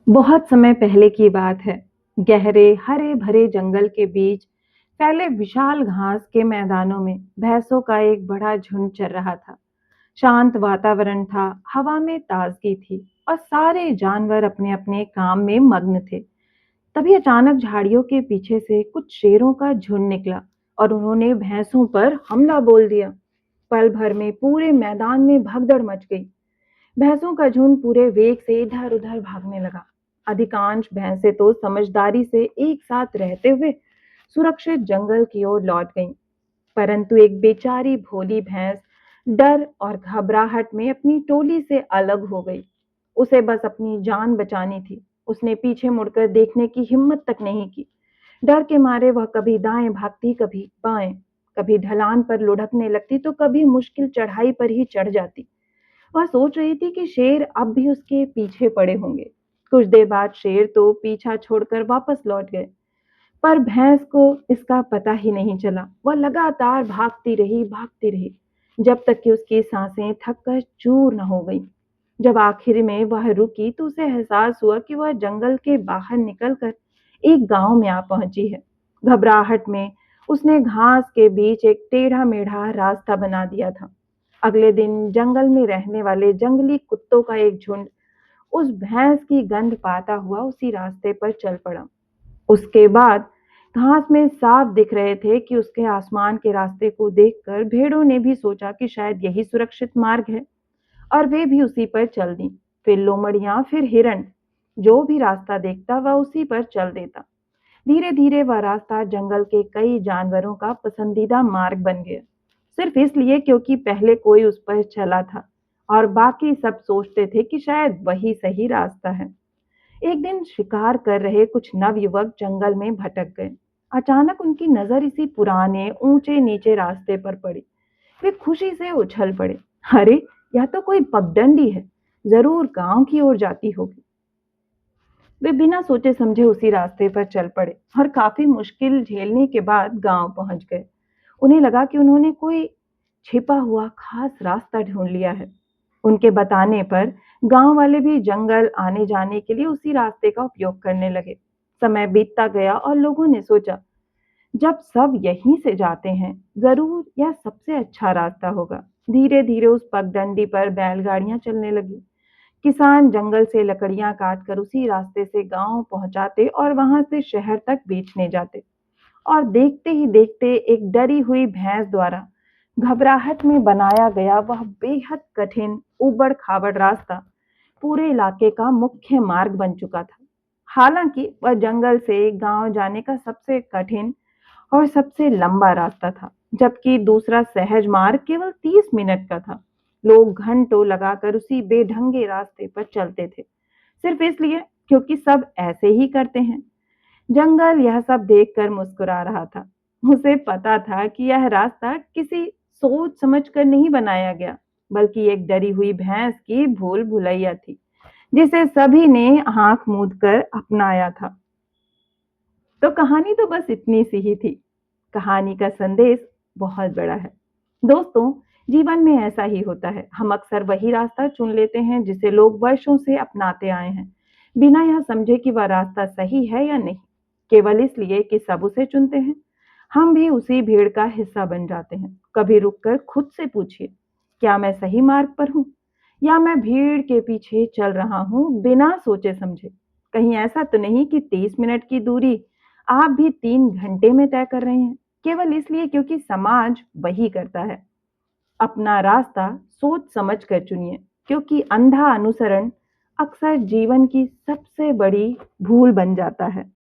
बहुत समय पहले की बात है। गहरे हरे भरे जंगल के बीच फैले विशाल घास के मैदानों में भैंसों का एक बड़ा झुंड चर रहा था। शांत वातावरण था, हवा में ताजगी थी और सारे जानवर अपने अपने काम में मग्न थे। तभी अचानक झाड़ियों के पीछे से कुछ शेरों का झुंड निकला और उन्होंने भैंसों पर हमला बोल दिया। पल भर में पूरे मैदान में भगदड़ मच गई। भैंसों का झुंड पूरे वेग से इधर उधर भागने लगा। अधिकांश भैंसें तो समझदारी से एक साथ रहते हुए सुरक्षित जंगल की ओर लौट गईं, परंतु एक बेचारी भोली भैंस डर और घबराहट में अपनी टोली से अलग हो गई। उसे बस अपनी जान बचानी थी। उसने पीछे मुड़कर देखने की हिम्मत तक नहीं की। डर के मारे वह कभी दाएं भागती, कभी बाएं, कभी ढलान पर लुढ़कने लगती तो कभी मुश्किल चढ़ाई पर ही चढ़ जाती। वह सोच रही थी कि शेर अब भी उसके पीछे पड़े होंगे। कुछ देर बाद शेर तो पीछा छोड़कर वापस लौट गए, पर भैंस को इसका पता ही नहीं चला। वह लगातार भागती रही, जब तक कि उसकी सांसें थक कर चूर न हो गई। जब आखिर में वह रुकी तो उसे एहसास हुआ कि वह जंगल के बाहर निकलकर एक गांव में आ पहुंची है। घबराहट में उसने घास के बीच एक टेढ़ा मेढ़ा रास्ता बना दिया था। अगले दिन जंगल में रहने वाले जंगली कुत्तों का एक झुंड उस भैंस की गंध पाता हुआ उसी रास्ते पर चल पड़ा। उसके बाद घास में साफ दिख रहे थे कि उसके आसमान के रास्ते को देखकर भेड़ों ने भी सोचा कि शायद यही सुरक्षित मार्ग है और वे भी उसी पर चल दी। फिर लोमड़ियां, फिर हिरण, जो भी रास्ता देखता वह उसी पर चल देता। धीरे धीरे वह रास्ता जंगल के कई जानवरों का पसंदीदा मार्ग बन गया, सिर्फ इसलिए क्योंकि पहले कोई उस पर चला था और बाकी सब सोचते थे कि शायद वही सही रास्ता है। एक दिन शिकार कर रहे कुछ नवयुवक जंगल में भटक गए। अचानक उनकी नजर इसी पुराने ऊंचे नीचे रास्ते पर पड़ी। वे खुशी से उछल पड़े। अरे, यह तो कोई पगडंडी है, जरूर गांव की ओर जाती होगी। वे बिना सोचे समझे उसी रास्ते पर चल पड़े और काफी मुश्किल झेलने के बाद गांव पहुंच गए। उन्हें लगा कि उन्होंने कोई छिपा हुआ खास रास्ता ढूंढ लिया है। उनके बताने पर गांव वाले भी जंगल आने जाने के लिए उसी रास्ते का उपयोग करने लगे। समय बीतता गया और लोगों ने सोचा, जब सब यहीं से जाते हैं, जरूर यह सबसे अच्छा रास्ता होगा। धीरे धीरे उस पगडंडी पर बैलगाड़ियां चलने लगी। किसान जंगल से लकड़ियां काटकर उसी रास्ते से गांव पहुंचाते और वहां से शहर तक बेचने जाते। और देखते ही देखते एक डरी हुई भैंस द्वारा घबराहट में बनाया गया वह बेहद कठिन उबड़ खाबड़ रास्ता पूरे इलाके का मुख्य मार्ग बन चुका था। हालांकि वह जंगल से गांव जाने का सबसे कठिन और सबसे लंबा रास्ता था, जबकि दूसरा सहज मार्ग केवल 30 मिनट का था। लोग घंटों लगाकर उसी बेढंगे रास्ते पर चलते थे, सिर्फ इसलिए क्योंकि सब ऐसे ही करते हैं। जंगल यह सब देखकर मुस्कुरा रहा था। उसे पता था कि यह रास्ता किसी सोच समझकर नहीं बनाया गया, बल्कि एक डरी हुई भैंस की भूल भुलैया थी, जिसे सभी ने आंख मूंद कर अपनाया था। तो कहानी तो बस इतनी सी ही थी। कहानी का संदेश बहुत बड़ा है। दोस्तों, जीवन में ऐसा ही होता है। हम अक्सर वही रास्ता चुन लेते हैं जिसे लोग वर्षों से अपनाते आए हैं, बिना यह समझे कि वह रास्ता सही है या नहीं। केवल इसलिए कि सब उसे चुनते हैं, हम भी उसी भीड़ का हिस्सा बन जाते हैं। कभी रुककर खुद से पूछिए, क्या मैं सही मार्ग पर हूँ या मैं भीड़ के पीछे चल रहा हूँ बिना सोचे समझे। कहीं ऐसा तो नहीं कि 30 मिनट की दूरी आप भी 3 घंटे में तय कर रहे हैं, केवल इसलिए क्योंकि समाज वही करता है। अपना रास्ता सोच समझ कर चुनिए, क्योंकि अंधा अनुसरण अक्सर जीवन की सबसे बड़ी भूल बन जाता है।